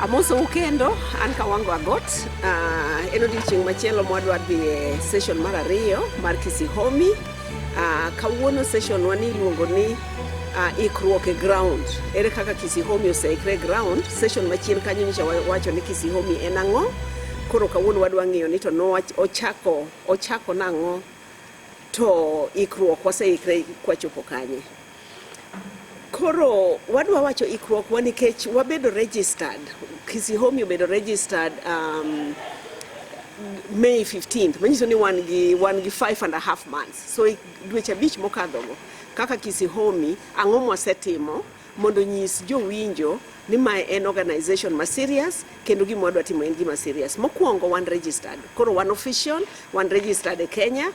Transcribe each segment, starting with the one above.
Amoso ukendo an kawango agot eno odiochieng' machielo mwadwa dhi session mar ariyo mar Kisihomi. Kawuono session wani iluongo ni Ikruok e ground. Ere kaka Kisihomi oseikre ground. Session machien kanyo nyicha wacho ni Kisihomi en ang'o. Koro kawuono wadwa ng'eyo ni to no ochako nang'o to Ikruok waseikre kwachopo kanye. Koro wadwa wacho Ikruok nikech wabedo registered. Kisihomi obedo registered May 15th. Manyiso ni wan gi 5.5 months. So dweche abich mokadhogo kaka Kisihomi ang'o mwasetimo mondo nyis jowinjo ni mae en organization ma serious kendo gima wadwa timo en gima serious. Mokwongo wan registered. Koro wan official, wan registered e Kenya.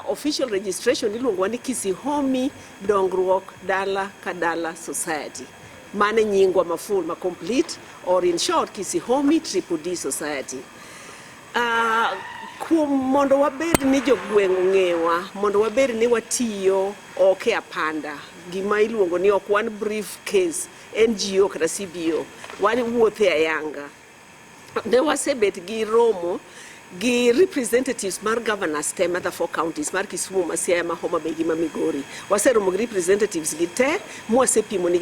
Official registration iluongo ni Kisihomi Dongruok Dala Kadala Society. Mane nyingwa ma full ma complete, or in short Kisihomi Triple D Society. Mondo wabed ni jogweng' ong'ewa, mondo wabed ni watiyo oke apanda, gima iluongo ni ok wan brief case NGO kata CBO, wan wuothe ayanga. Ne wasebet gi romo gi representatives mar governors te ma the 4 counties mar Kisumu, Siaya, Homa Bay gi Migori. Waseromo gi representatives gi te mwasepimo ni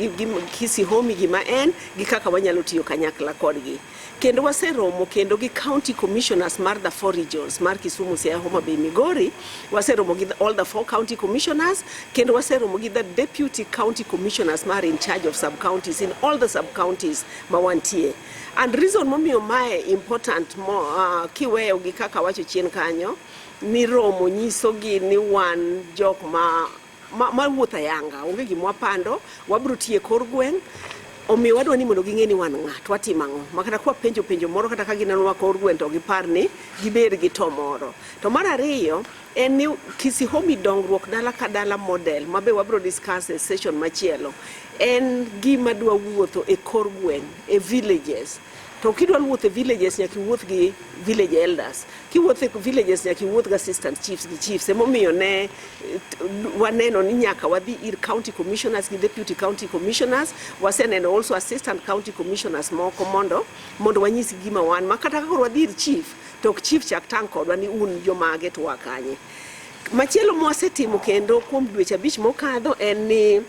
Kisihomi gima en gi kaka wanyalo tiyo kanyakla kodgi. Kendo waseromo kendo gi county commissioners mar the 4 regions mar Kisumu, Siaya, Homa Bay, Migori. Waseromo gi all the 4 county commissioners. Kendo waseromo gi the deputy county commissioners mar in charge of sub counties in all the sub counties ma wantie. And reason momiyo mae important kiweyo gi kaka wacho chien kanyo ni romo nyiso gi ni wan jok ma wuotha yanga, onge gima wapando, wabro tiye kor gweng'. Omiyo wadwa ni mondo ging'e ni wan ng'at watimo ang'o. Makata kwa penjo moro kata ka gineno wa kor gweng' to gipar ni gibed gi to moro. To mar ariyo en ni Kisihomi Dongruok Dala Kadala model mabe wabro discuss e session machielo. En gima dwa wuotho e kor gweng', e villages. To kidwa wuotho e villages nyaka wuoth gi village elders. Kiwuotho e villages nyaka wuoth gi assistant chiefs gi chiefs. Emomiyo ne waneno ni nyaka wadhi ir county commissioners gi deputy county commissioners, waseneno also assistant county commissioners moko mondo wanyisi gima wan. Makata ka wadhi ir chief, to chief chak tang' kodwa ni un jomage to wakanye. Machielo mwasetimo kendo kuom dweche abich mokadho en ni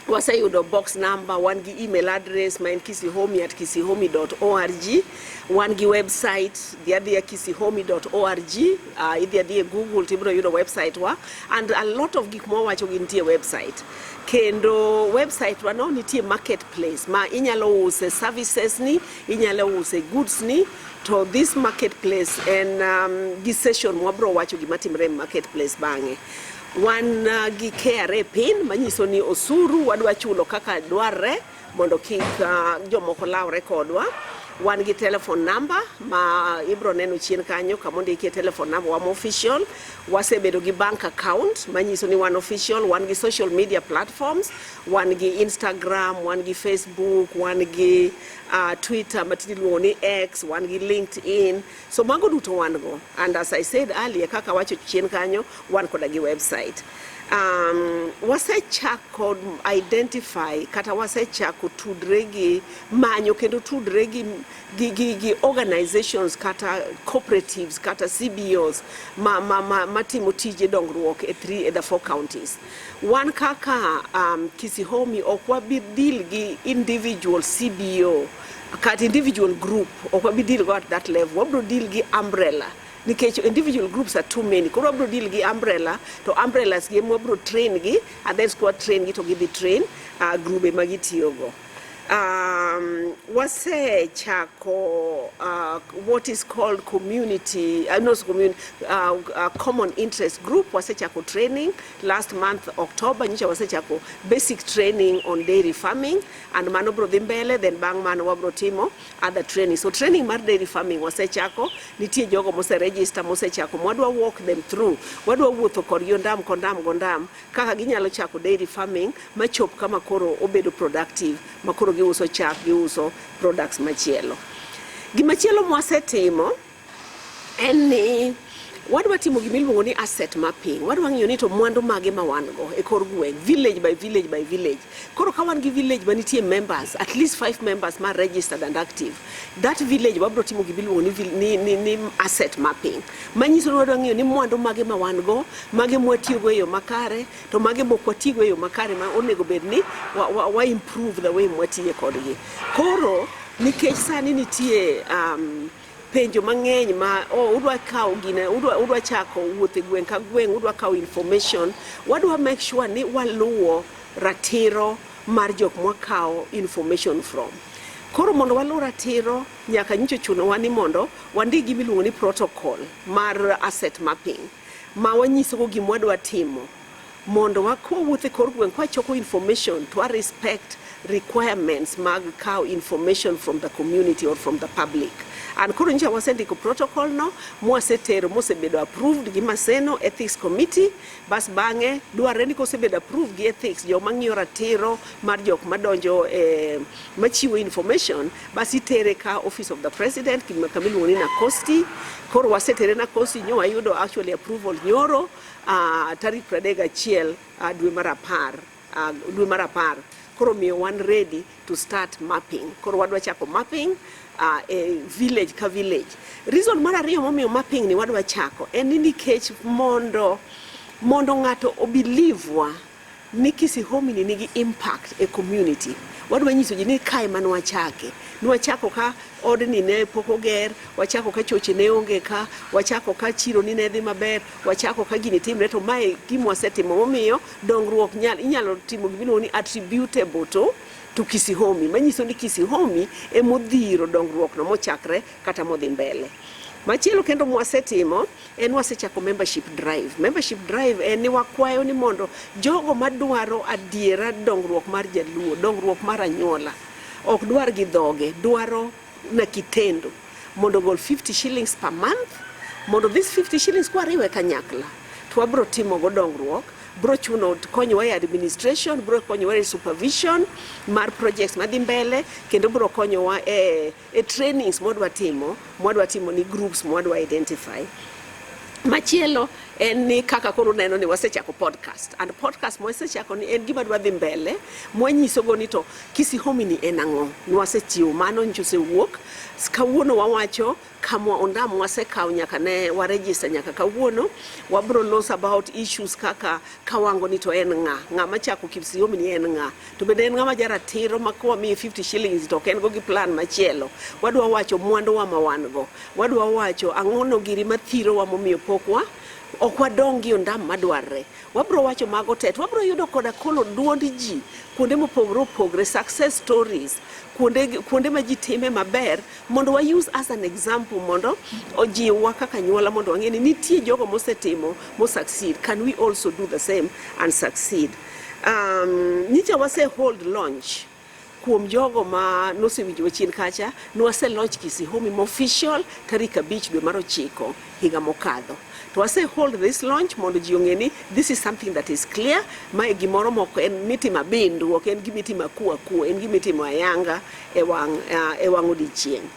waseyudo box number, wan gi email address ma en kisihomi@kisihomi.org, wan gi website dhiadhia kisihomi.org, idhiadhia Google tibro yudo website wa, and a lot of gik mwawacho gi nitie website. Kendo website wa no nitie marketplace ma inyalo use services ni, inyalo use goods ni. To this marketplace en gi session mwabro wacho gima timre marketplace bang'e. Wan gi KRA pin manyiso ni osuru wadwa chulo kaka dwarre mondo kik jomoko lawre kodwa. Wan gi telephone number ma ibro neno chien kanyo kamondo ikie telephone number wa official. Wasebedo gi bank account manyiso ni wan official. Wan gi social media platforms, wan gi Instagram, wan gi Facebook, wan gi Twitter matindi luongo ni X, wan gi LinkedIn. So mago duto wan go. And as I said earlier, kaka wacho chien kanyo, wan koda gi website. Wasechako identify kata wasechako tudre gi manyo kendo tudre gi organizations kata cooperatives kata CBOs matimo tije dongruok e the 4 counties. Wan kaka Kisihomi ok wabi deal gi individual CBO kata individual group, ok wabi deal go at that level. Wabro deal gi umbrella. Nikech individual groups are too many. Koro wabro deal gi umbrella, to umbrellas gi wabro train gi, and then squad train gi to gi train grube magitiyogo. Wasechako what is called community, common interest group. Wasechako training last month October. Nyicha wasechako basic training on dairy farming, and mano bro dhi mbele, then bang mano wabro timo other training. So training mar dairy farming wasechako, nitie jogo mose register mosechako, wadwa walk them through, wadwa wuotho kod gondam kaka ginyalo chako dairy farming machop kama koro obedo productive, makoro giuso chak, giuso products machielo. Gimachielo mwasetimo en ni wadwa timo gimiluongo ni asset mapping. Wadwa ng'iyo ni to mwandu mage ma wan go e kor gweng, village by village by village. Koro ka wan gi village manitie members, at least 5 members ma registered and active, that village wabro timo gimiluongo ni asset mapping. Manyiso ni wadwa ng'iyo ni mwandu mage ma wan go, mage mwatiyo go e yo makare, to mage mokwatiyo go e yo makare ma onego bed ni wa improve the way mwatiye kodgi. Koro nikech sani nitie penjo mang'eny ma udwa kawo gine, udwa chako wuothe gweng' ka gweng', udwa kawo information, wadwa make sure ni waluwo ratiro mar jok mwakawo information from. Koro mondo waluwo ratiro, nyaka nyicho chuno wa ni mondo wandik gimiluongo ni protocol mar asset mapping, ma wanyiso go gimwadwa timo mondo wakowuothe kor gweng' kwa choko information to respect requirements mag kawo information from the community or from the public. And koro nyicha wasendiko protocol no, mwasetero mosebedo approved gi Maseno Ethics Committee, bas bang'e dwarre ni kosebedo approved gi ethics, jo mang'iyo ratiro mar jok madonjo machiwo information, bas itere ka Office of the President kamiluongo ni Nakosti. Koro wasetere Nakosti, nyo wayudo actually approval nyoro tarik 31 dwe mar apar. Koro miyo wan ready to start mapping. Koro wadwa chako mapping village ka village. Reason mar ariyo momiyo mapping ni wadwa chako en ni nikech mondo ng'ato obelieve ni Kisihomi ni nigi impact e community. Wadwa nyiso ji ni kae manwa chake. Nwachako ka odni ne pok oger, wachako ka choche ne onge ka, wachako ka chiro ni ne dhi maber, wachako ka gini timre, to mae gimwasetimo momiyo dongruok inyalo timo gimiluongo ni attributable to Kisihomi. Manyiso ni Kisihomi emodhiro dongruok no mochakre kata modhi mbele. Machielo kendo mwasetimo en wasechako membership drive. Membership drive en ni wakwayo ni mondo jogo madwaro adiera dongruok mar jaluo, dongruok mar anyuola, ok dwar gi dhoge, dwaro na kitendo, mondo gol 50 shillings per month, mondo this 50 shillings kwariwe kanyakla, to wabro timo go dongruok, bro chuno konyowa e administration, bro konyowa e supervision mar projects madhi mbele, kendo bro konyowa e trainings mwadwa timo ni groups mwadwa identify. Machielo en ni kaka koro neno ni wasechako podcast, and podcast mwasechako ni en gima dwa dhi mbele, mwanyiso go ni to Kisihomi ni en ang'o. Nwasechiwo mano nchose wuok, kawuono wawacho kama ondam wasekawo nyaka ne waregister nyaka kawuono, wabro los about issues kaka kawango ni to en ng'a machako Kisihomi ni en ng'a, to bende en ng'a ma jaratiro makowa mi 50 shillings to ken go gi plan machielo. Wadwa wacho mwandu wa mawango, wadwa wacho ang'ono giri mathiro wa momiyo pokwa okwadongi ondam madwarre. Wabro wacho mago tet, wabro yudo koda kolo duondi ji kuonde mopogre success stories, kuonde ma ji time maber, mondo wa use as an example, mondo ojiwa kaka nyuola, mondo wang'eni nitie jogo mosetimo succeed, can we also do the same and succeed. Nyicha wase hold launch kuom jogo ma nosewinjo chien kacha, nwase launch Kisihomi official tarik 5 dwe mar 9 higa mokadho. To wase hold this launch mondo ji ong'eni this is something that is clear, mae gimoro moko en mitima bindu, ok en gimitima kuwa, en gimitimo ayanga e wang' odiochieng'.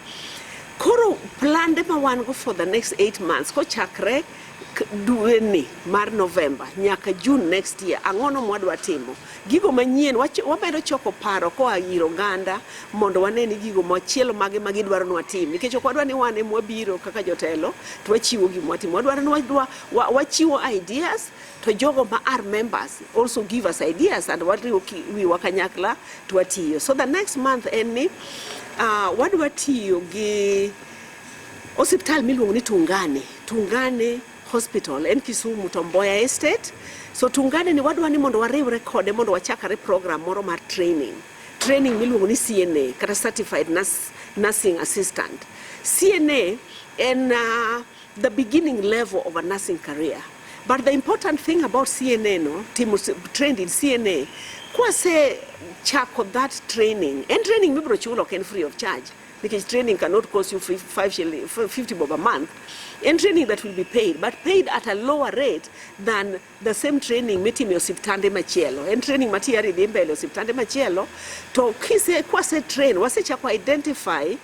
Koro plande ma wan go for the next 8 months, kochakre dwe ni mar November nyaka June next year, ang'ono mwadwa timo. Gigo manyien, wabedo choko paro koa ir oganda mondo waneni gigo machielo mage magidwaro nwa tim. Nikech ok wadwa ni wan mwabiro kaka jotelo to wachiwo gimwatimo. Wadwaro ni wachiwo ideas, to jogo ma are members also give us ideas, and wadriwo wiwa kanyakla to watiyo. So the next month en ni wadwa tiyo gi hospital miluongo ni Tungane Hospital en Kisumu to Mboya Estate. So Tungane ni wadwa ni mondo wariwre kode mondo wachakare program moro mar training miluongo ni CNA, kata Certified Nursing Assistant. CNA en the beginning level of a nursing career. But the important thing about CNA, trained in CNA, kwase chako that training, and training mibro chulo ken free of charge, because training cannot cost you 50 bob a month. And training that will be paid, but paid at a lower rate than the same training mitimi osiptande machielo. And training matiari dhimbele osiptande machielo, to kwase train, wase chako identify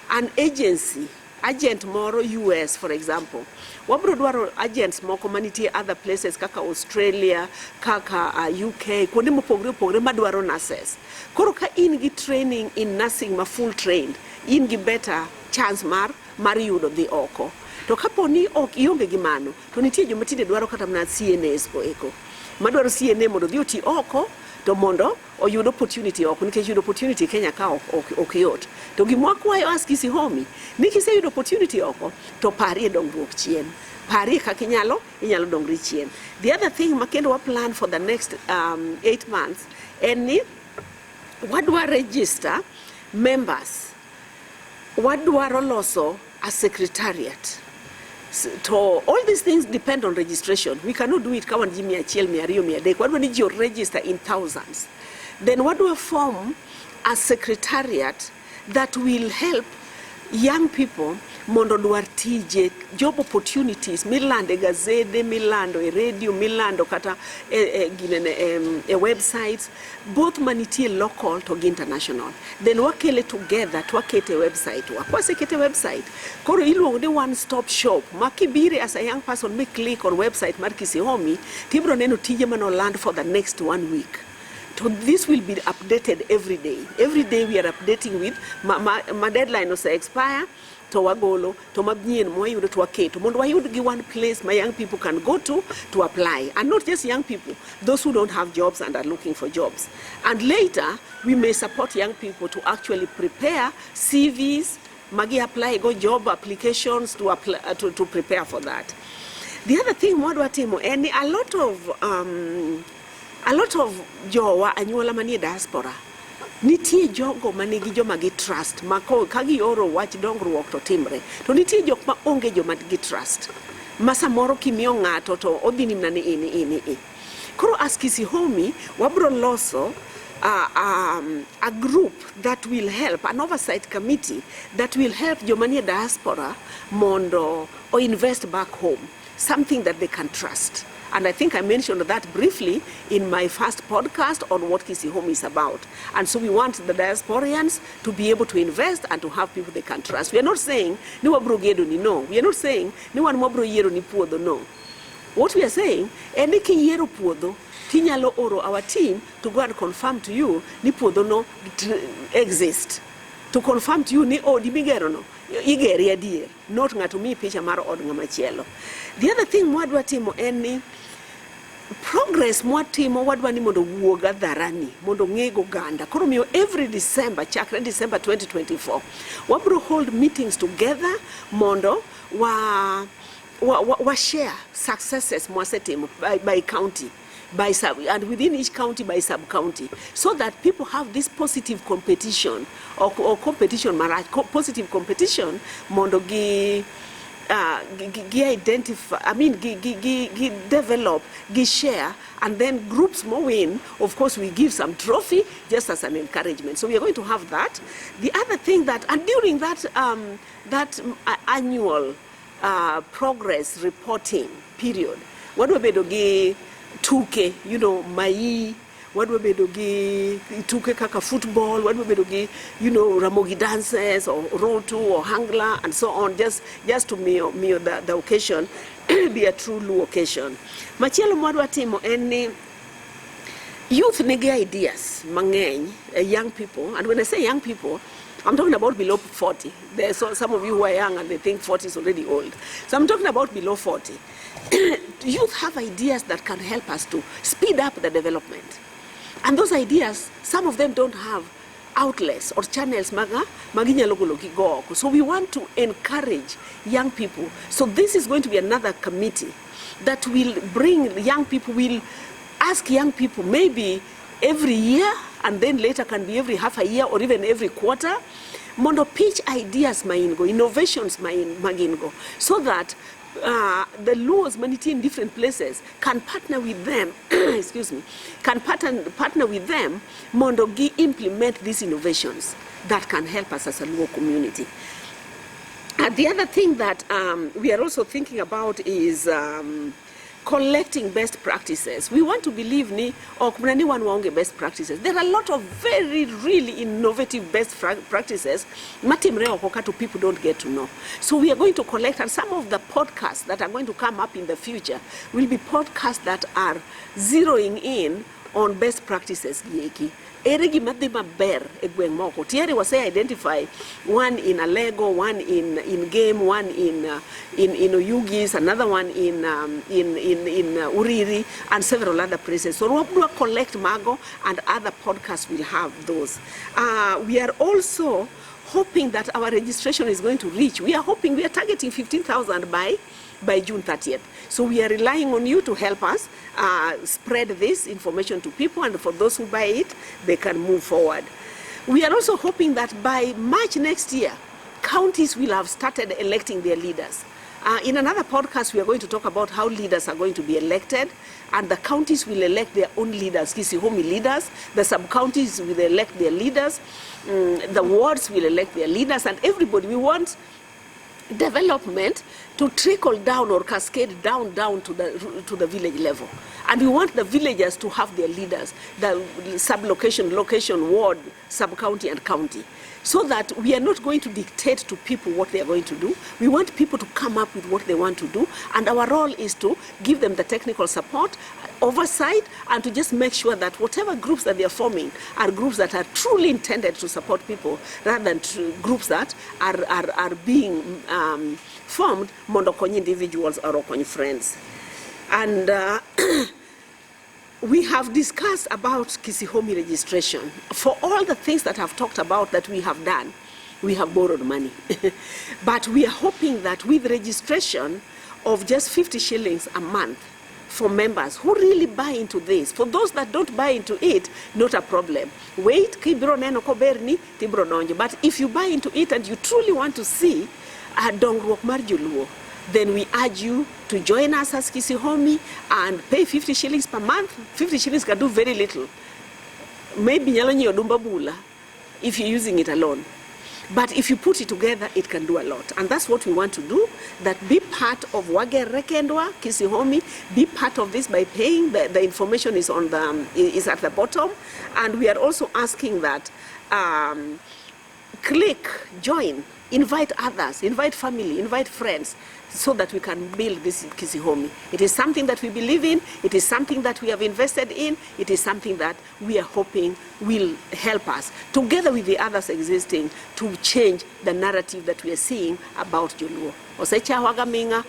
an agency agent moro US for example, wabro dwaro agents moko manitie other places kaka Australia, kaka UK, kuonde mopogre opogre madwaro nurses. Koro ka in gi training in nursing ma full trained, in gi better chance mar yudo dhi oko. To kapo ni ok ionge gi mano, to nitie joma tinde dwaro kata mana CNAs ko eko. Madwaro CNA mondo dhi oti oko, to mondo oyud opportunity oko, nikech yudo opportunity Kenya ka ok yot. To gima wakwayo as Kisihomi, ni kiseyudo opportunity oko, to parie dongruok chien. Parie kaka inyalo dongri chien. The other thing makendo wa plan for the next 8 months, en ni wadwa register members. Wadwaro loso a secretariat. So all these things depend on registration. We cannot do it kawan ji 100, 200, 300. Wadwa ni ji register in thousands. Then wadwa form a secretariat that will help young people mondo dwar tije, job opportunities, milando e gazede, milando e radio, milando kata websites, both manitie local to international. Then wakele together to wakete website. Wasekete website, koro iluongo ni one-stop shop. Makibire as a young person, me click on website mar Kisihomi, tibro neno tije mano land for the next 1 week. So this will be updated every day. Every day we are updating with my deadline also expire. To wagolo, to mabnien mwayudo to waketo. Mondo wayud gi one place my young people can go to apply. And not just young people, those who don't have jobs and are looking for jobs. And later, we may support young people to actually prepare CVs, magi apply, go job applications to apply, to prepare for that. The other thing, mwadwa timo, a lot of jowa anyuola manie diaspora. Nitie jogo manigi joma gi trust, ka gioro wach dongruok to timre. To nitie jok ma onge joma gi trust. Ma samoro kimiyo ng'ato to odhi nimna ni ini. Koro as Kisihomi, wabro loso a group that will help, an oversight committee that will help joma nie diaspora mondo or invest back home, something that they can trust. And I think I mentioned that briefly in my first podcast on what Kisihomi is about. And so we want the diasporians to be able to invest and to have people they can trust. We are not saying, ni wabro gedo ni no. We are not saying, ni wan wabro yero ni puodho, no. What we are saying, eni ki yero puodho, tinyalo oro our team to go and confirm to you, ni puodho no exist. To confirm to you, ni odi migero no. Igeri adier, not ng'ato mi picha mar od ng'ama chielo. The other thing mwadwa timo en ni progress mwatimo wadwa ni mondo wuoga dharani, mondo ng'ego ganda. Koro miyo every December, chakre December 2024, wabro hold meetings together mondo wa share successes mwasetimo by county. By sub, and within each county by sub-county, so that people have this positive competition or competition marriage, positive competition mondo gi identify, I mean gi develop, gi share, and then groups more win. Of course we give some trophy just as an encouragement. So we are going to have that. The other thing that, and during that annual progress reporting period, what we bedo gi tuke, mai, what we bedo gi tuke kaka football, what we bedo gi, ramogi dances or rotu or hangla and so on, just to make the occasion be a true Luo occasion. Machielo mwadwa timo en ni youth nigi ideas mang'eny, young people, and when I say young people, I'm talking about below 40. There's some of you who are young and they think 40 is already old. So I'm talking about below 40. Youth have ideas that can help us to speed up the development. And those ideas, some of them don't have outlets or channels go. So we want to encourage young people. So this is going to be another committee that will bring young people, will ask young people maybe every year, and then later can be every half a year or even every quarter, mondo pitch ideas maingo, innovations magingo, so that the Luos maniti in different places can partner with them, excuse me, can partner with them, mondo gi implement these innovations that can help us as a Luo community. The other thing that we are also thinking about is collecting best practices. We want to believe ni kuna one waonge best practices. There are a lot of very really innovative best practices matimre okokatu people don't get to know. So we are going to collect, and some of the podcasts that are going to come up in the future will be podcasts that are zeroing in on best practices yeki. Eregi madhi maber e gweng moko. Tiere wase identify one in Alego, one in Game, one in Oyugis, another one in Uriri, and several other places. So we'll collect Mago, and other podcasts will have those. We are also hoping that our registration is going to reach. We are targeting 15,000 by June 30th. So we are relying on you to help us spread this information to people, and for those who buy it, they can move forward. We are also hoping that by March next year, counties will have started electing their leaders. In another podcast, we are going to talk about how leaders are going to be elected, and the counties will elect their own leaders, Kisihomi leaders, the sub-counties will elect their leaders, the wards will elect their leaders, and everybody. We want development to trickle down or cascade down to the village level, and we want the villagers to have their leaders, the sub-location, location, ward, sub-county, and county, so that we are not going to dictate to people what they are going to do. We want people to come up with what they want to do, and our role is to give them the technical support, oversight, and to just make sure that whatever groups that they are forming are groups that are truly intended to support people, rather than groups that are being formed mondo konyi individuals or konyi friends. And we have discussed about Kisihomi registration. For all the things that I've talked about that we have done, we have borrowed money. But we are hoping that with registration of just 50 shillings a month for members who really buy into this. For those that don't buy into it, not a problem. Wait, kibro neno koberni, tibro donjo. But if you buy into it and you truly want to see a dongruok mar joluo, then we urge you to join us as Kisihomi and pay 50 shillings per month. 50 shillings can do very little. Maybe nyalo nyiewo dumba bula if you're using it alone. But if you put it together, it can do a lot. And that's what we want to do, that be part of Wage Rekendwa, Kisihomi, be part of this by paying. The information is is at the bottom. And we are also asking that click, join, invite others, invite family, invite friends, so that we can build this Kisihomi. It is something that we believe in, it is something that we have invested in, it is something that we are hoping will help us, together with the others existing, to change the narrative that we are seeing about Joluo. Osecha wagaminga,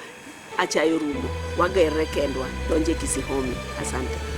achayo rumo, wage rekendwa, donje Kisihomi. Asante.